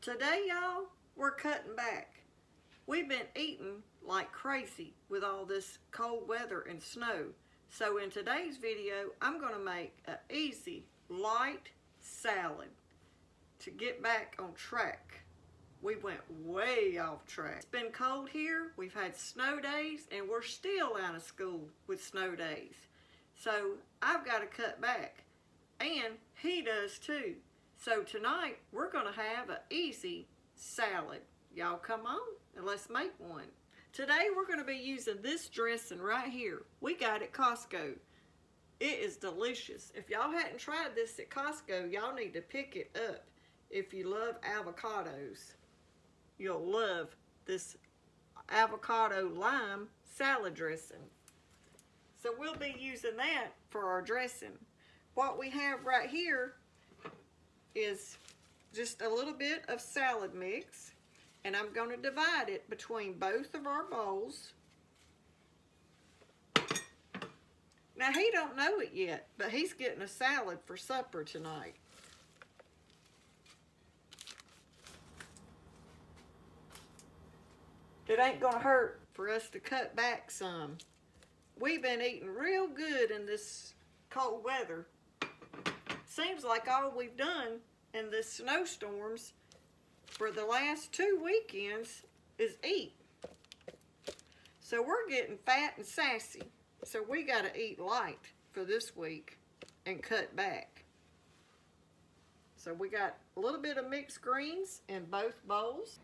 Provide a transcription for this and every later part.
Today, y'all, we're cutting back. We've been eating like crazy with all this cold weather and snow. So in today's video, I'm going to make an easy, light salad to get back on track. We went way off track. It's been cold here, we've had snow days, and we're still out of school with snow days. So I've got to cut back, and he does too. So tonight, we're going to have an easy salad. Y'all come on and let's make one. Today, we're going to be using this dressing right here. We got it at Costco. It is delicious. If y'all hadn't tried this at Costco, y'all need to pick it up. If you love avocados, you'll love this avocado lime salad dressing. So we'll be using that for our dressing. What we have right here is just a little bit of salad mix, and I'm going to divide it between both of our bowls. Now he don't know it yet, but he's getting a salad for supper tonight. It ain't gonna hurt for us to cut back some. We've been eating real good in this cold weather. Seems like all we've done in the snowstorms for the last 2 weekends is eat. So we're getting fat and sassy. So we gotta eat light for this week and cut back. So we got a little bit of mixed greens in both bowls.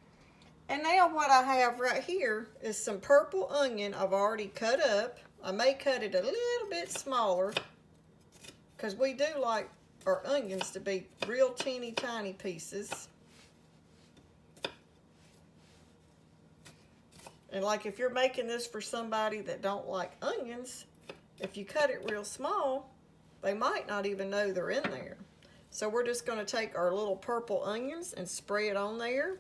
And now what I have right here is some purple onion I've already cut up. I may cut it a little bit smaller because we do like our onions to be real teeny tiny pieces. And like if you're making this for somebody that don't like onions, if you cut it real small, they might not even know they're in there. So we're just going to take our little purple onions and spray it on there.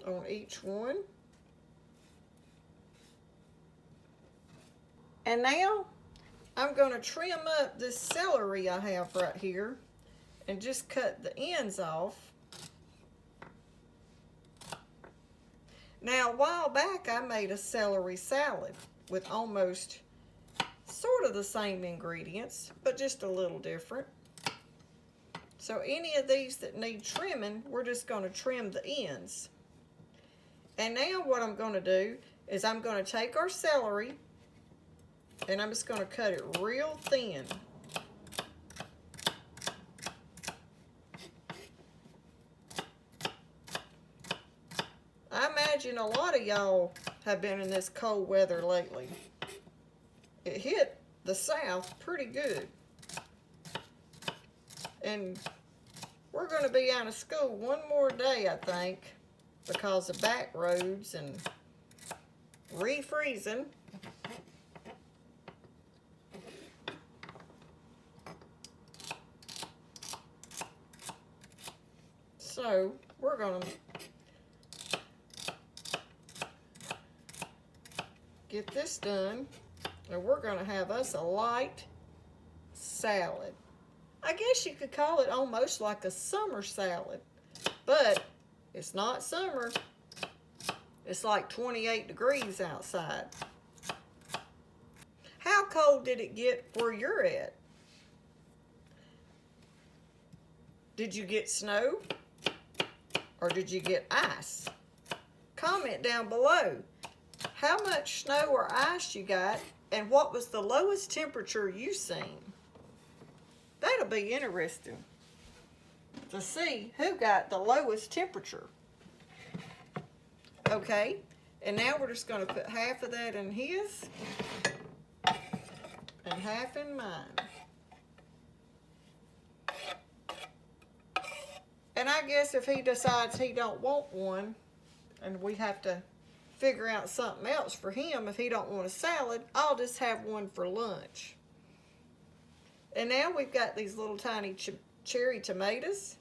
On each one. And now I'm going to trim up this celery I have right here and just cut the ends off. Now a while back I made a celery salad with almost sort of the same ingredients, but just a little different. So any of these that need trimming, we're just going to trim the ends. And now what I'm going to do is I'm going to take our celery and I'm just going to cut it real thin. I imagine a lot of y'all have been in this cold weather lately. It hit the South pretty good. And we're going to be out of school one more day, I think, because of back roads and refreezing. So we're going to get this done, and we're going to have us a light salad. I guess you could call it almost like a summer salad, but it's not summer. It's like 28 degrees outside. How cold did it get where you're at? Did you get snow? Or did you get ice? Comment down below how much snow or ice you got and what was the lowest temperature you seen. That'll be interesting to see who got the lowest temperature. Okay, and now we're just going to put half of that in his and half in mine. And I guess if he decides he don't want one and we have to figure out something else for him, if he don't want a salad, I'll just have one for lunch. And now we've got these little tiny cherry tomatoes.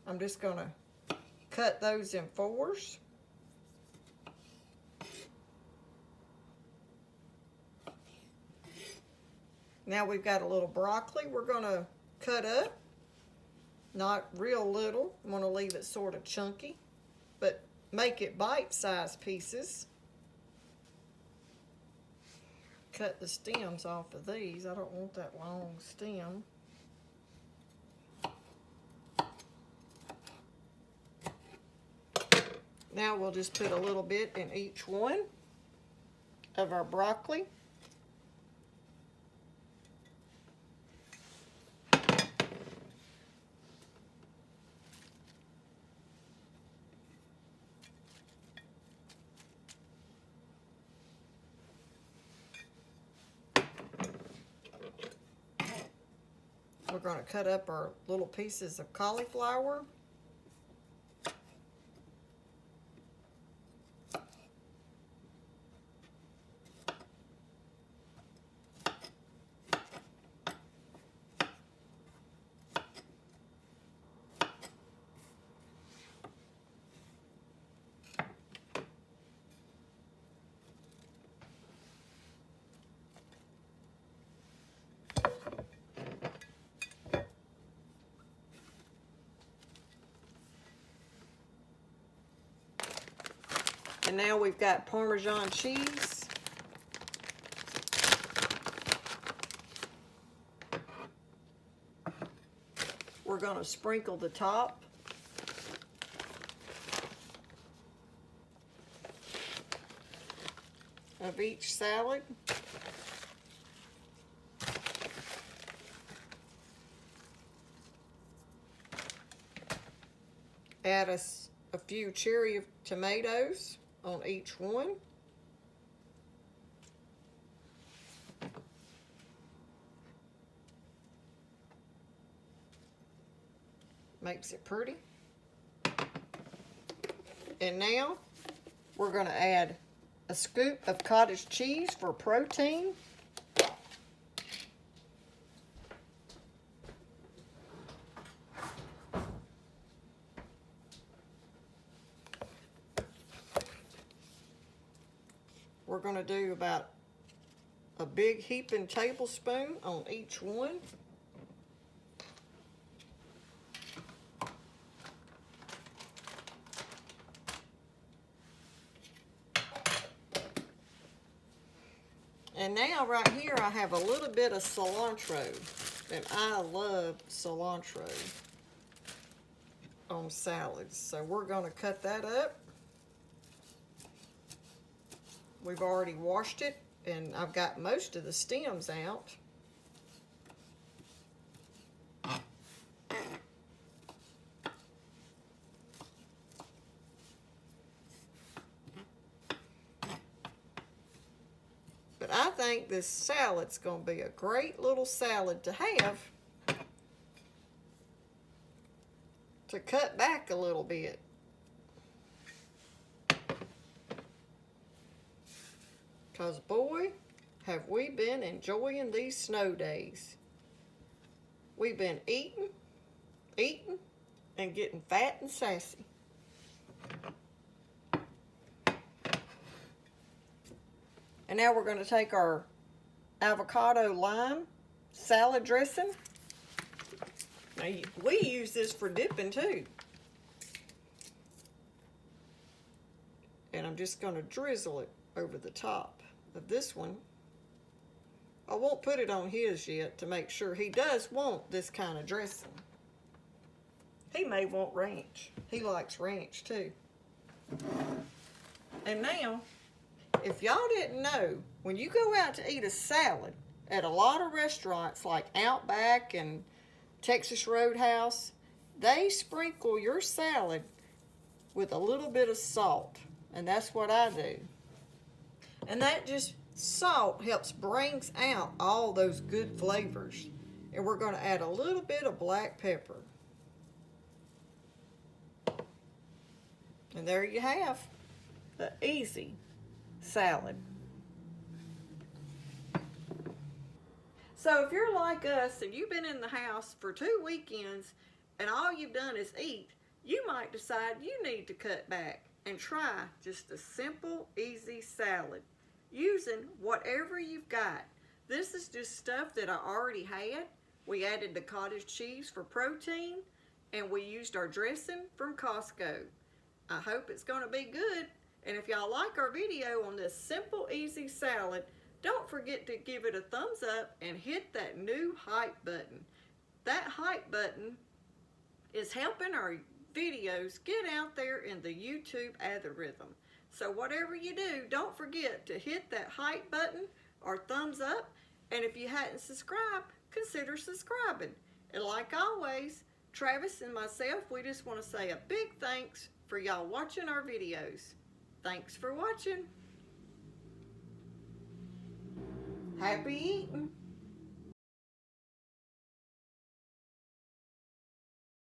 I'm just going to cut those in fours. Now we've got a little broccoli we're going to cut up. Not real little. I'm going to leave it sort of chunky, but make it bite-sized pieces. Cut the stems off of these. I don't want that long stem. Now we'll just put a little bit in each one of our broccoli. We're going to cut up our little pieces of cauliflower. And now we've got Parmesan cheese. We're going to sprinkle the top. Of each salad. Add a few cherry tomatoes on each one. Makes it pretty. And now we're going to add a scoop of cottage cheese for protein. We're going to do about a big heaping tablespoon on each one. And now right here I have a little bit of cilantro, and I love cilantro on salads. So we're going to cut that up. We've already washed it, and I've got most of the stems out. But I think this salad's going to be a great little salad to have to cut back a little bit. Because, boy, have we been enjoying these snow days. We've been eating, and getting fat and sassy. And now we're going to take our avocado lime salad dressing. Now, we use this for dipping too. And I'm just going to drizzle it over the top of this one. I won't put it on his yet to make sure he does want this kind of dressing. He may want ranch. He likes ranch too. And now, if y'all didn't know, when you go out to eat a salad at a lot of restaurants like Outback and Texas Roadhouse, they sprinkle your salad with a little bit of salt. And that's what I do. And that just, salt helps brings out all those good flavors. And we're going to add a little bit of black pepper. And there you have the easy salad. So if you're like us and you've been in the house for 2 weekends and all you've done is eat, you might decide you need to cut back and try just a simple, easy salad using whatever you've got. This is just stuff that I already had. We added the cottage cheese for protein, and we used our dressing from Costco. I hope it's going to be good. And if y'all like our video on this simple, easy salad, don't forget to give it a thumbs up and hit that new hype button. That hype button is helping our videos get out there in the YouTube algorithm. So whatever you do, don't forget to hit that hype button or thumbs up. And if you hadn't subscribed, consider subscribing. And like always, Travis and myself, we just want to say a big thanks for y'all watching our videos. Thanks for watching. Happy eating.